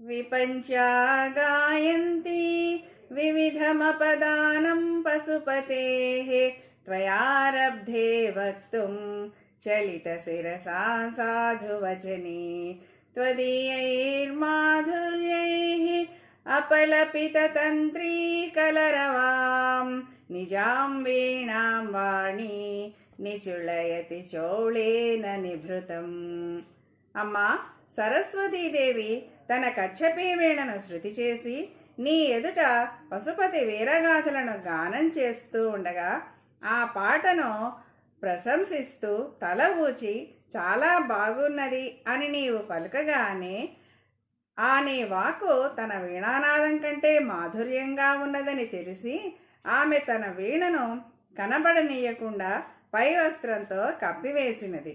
विपञ्चा गायन्ति विविधमपदानं पशुपतेः त्वयारब्धे वक्तुं चलितशिरसा साधुवचने त्वदीयैर्माधुर्यैः अपलपिततन्त्रीकलरवां निजां वीणां वाणी నిచుళయతి చౌళేన నిభృతం. అమ్మా, సరస్వతీదేవి తన కచ్చపి వీణను శృతి చేసి నీ ఎదుట పశుపతి వీరగాథలను గానం చేస్తూ ఉండగా ఆ పాటను ప్రశంసిస్తూ తల ఊచి చాలా బాగున్నది అని నీవు పలుకగానే ఆ నీ వాకు తన వీణానాదం కంటే మాధుర్యంగా ఉన్నదని తెలిసి ఆమె తన వీణను కనబడనీయకుండా పై వస్త్రంతో కప్పివేసినది.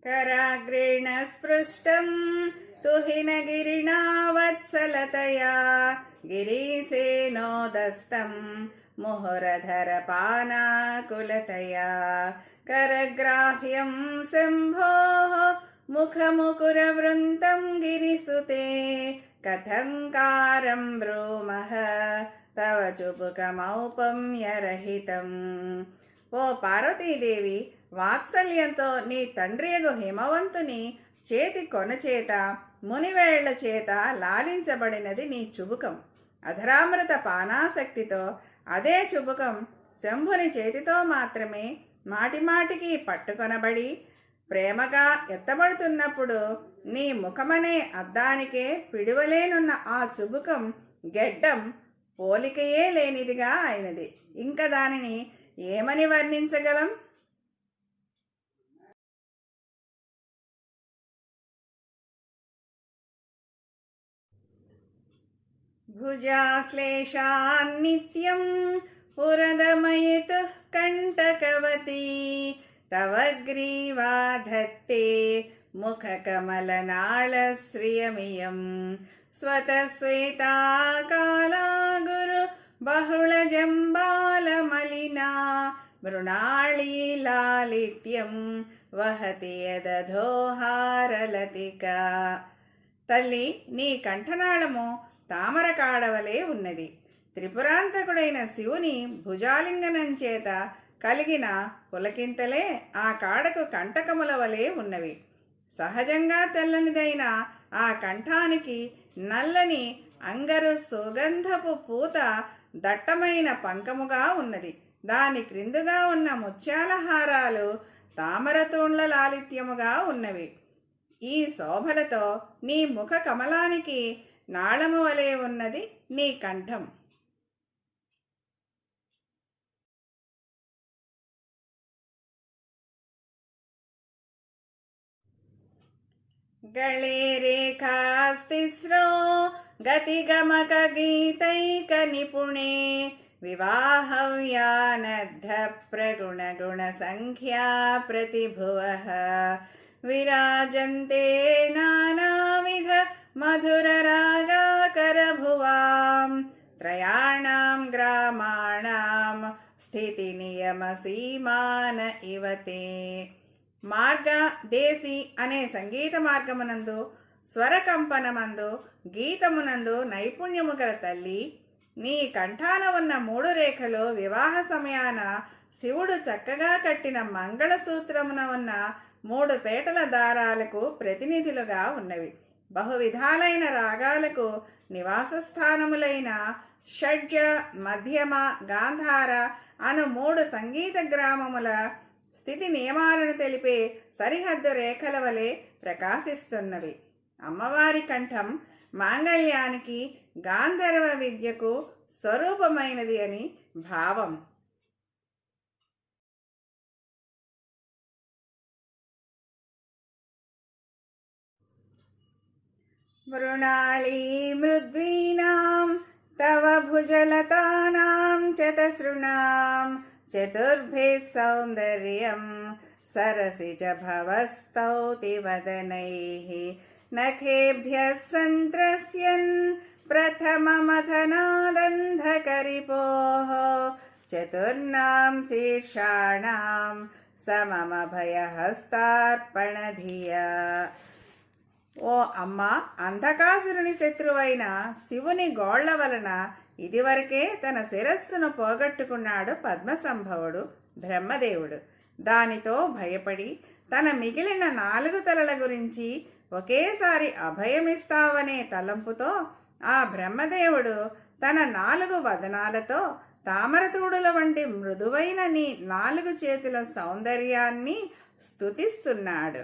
కరాగ్రేణ స్పృష్టం తుహినగిరిణా వత్సలతయా గిరీశేనోదస్తం ముహురధరపానాకులతయా కరగ్రాహ్యం శంభోః ముఖముకురవృంతం గిరిసుతే కథంకారం బ్రూమః తవ చుబుకమౌపమ్యరహితం. ఓ పార్వతీదేవి, వాత్సల్యంతో నీ తండ్రియగు హిమవంతుని చేతి కొనచేత మునివేళ్ల చేత లాలించబడినది నీ చుబుకం. అధరామృత పానాసక్తితో అదే చుబుకం శంభుని చేతితో మాత్రమే మాటిమాటికి పట్టుకొనబడి ప్రేమగా ఎత్తబడుతున్నప్పుడు నీ ముఖమనే అద్దానికే పిడివలేనున్న ఆ చుబుకం గెడ్డం పోలికయే లేనిదిగా అయినది. ఇంక దానిని ఏమని వర్ణించగలం? భుజాశ్లేషాన్నిత్యం పురదమయతుః కంటకవతి తవ గ్రీవా ధత్తే ముఖకమలనాళశ్రియమియం స్వతశ్వేతా కాలా గురు బహుళజంబాలమలినా మృణాళీలాలిత్యం వహతి యదధోహారలతికా. తల్లి, నీ కంఠనాళము తామర కాడవలే ఉన్నది. త్రిపురాంతకుడైన శివుని భుజాలింగనం చేత కలిగిన పులకింతలే ఆ కాడకు కంటకముల వలె ఉన్నవి. సహజంగా తెల్లనిదైన ఆ కంఠానికి నల్లని అంగరు సుగంధపు పూత దట్టమైన పంకముగా ఉన్నది. దాని క్రిందుగా ఉన్న ముత్యాల హారాలు తామరతూండ్ల లాలిత్యముగా ఉన్నవి. ఈ శోభలతో నీ ముఖ కమలానికి నాళము వలె ఉన్నది నీ కంఠం. గళే రేఖాస్తిస్రో గతిగమక గీతైక నిపుణే వివాహవ్యానద్ధ ప్రగుణగుణ సంఖ్యా ప్రతిభువః విరాజంతే నానావిధ మధురరాగాకరభువాం త్రయాణాం గ్రామాణాం స్థితి నియమ సీమాన ఇవతే. మార్గ దేశి అనే సంగీత మార్గమునందు స్వరకంపనమందు గీతమునందు నైపుణ్యము గల తల్లి, నీ కంఠాన ఉన్న 3 రేఖలు వివాహ సమయాన శివుడు చక్కగా కట్టిన మంగళసూత్రమున ఉన్న 3 పేటల దారాలకు ప్రతినిధులుగా ఉన్నవి. బహువిధాలైన రాగాలకు నివాసస్థానములైన షడ్జ, మధ్యమ, గాంధార అను 3 సంగీత గ్రామముల స్థితి నియమాలను తెలిపే సరిహద్దు రేఖల వలె ప్రకాశిస్తున్నవి. అమ్మవారి కంఠం మాంగళ్యానికి, గాంధర్వ విద్యకు స్వరూపమైనది అని భావం. మృణాళీ మృద్వీనాం తవ భుజలతానాం చతసృణాం చతుర్భిః సౌందర్యం సరసిజ భవస్తౌతి వదనైః నఖేభ్యః సంత్రస్యన్ ప్రథమమథనాదంధకరిపోః చతుర్నాం శీర్షాణం సమమభయహస్తార్పణధియా. ఓ అమ్మ, అంధకాసురుని శత్రువైన శివుని గోళ్ల వలన ఇదివరకే తన శిరస్సును పోగొట్టుకున్నాడు పద్మసంభవుడు బ్రహ్మదేవుడు. దానితో భయపడి తన మిగిలిన 4 తలల గురించి ఒకేసారి అభయమిస్తావనే తలంపుతో ఆ బ్రహ్మదేవుడు తన 4 వదనాలతో తామరతూడుల వంటి మృదువైన నీ 4 చేతుల సౌందర్యాన్ని స్తుతిస్తున్నాడు.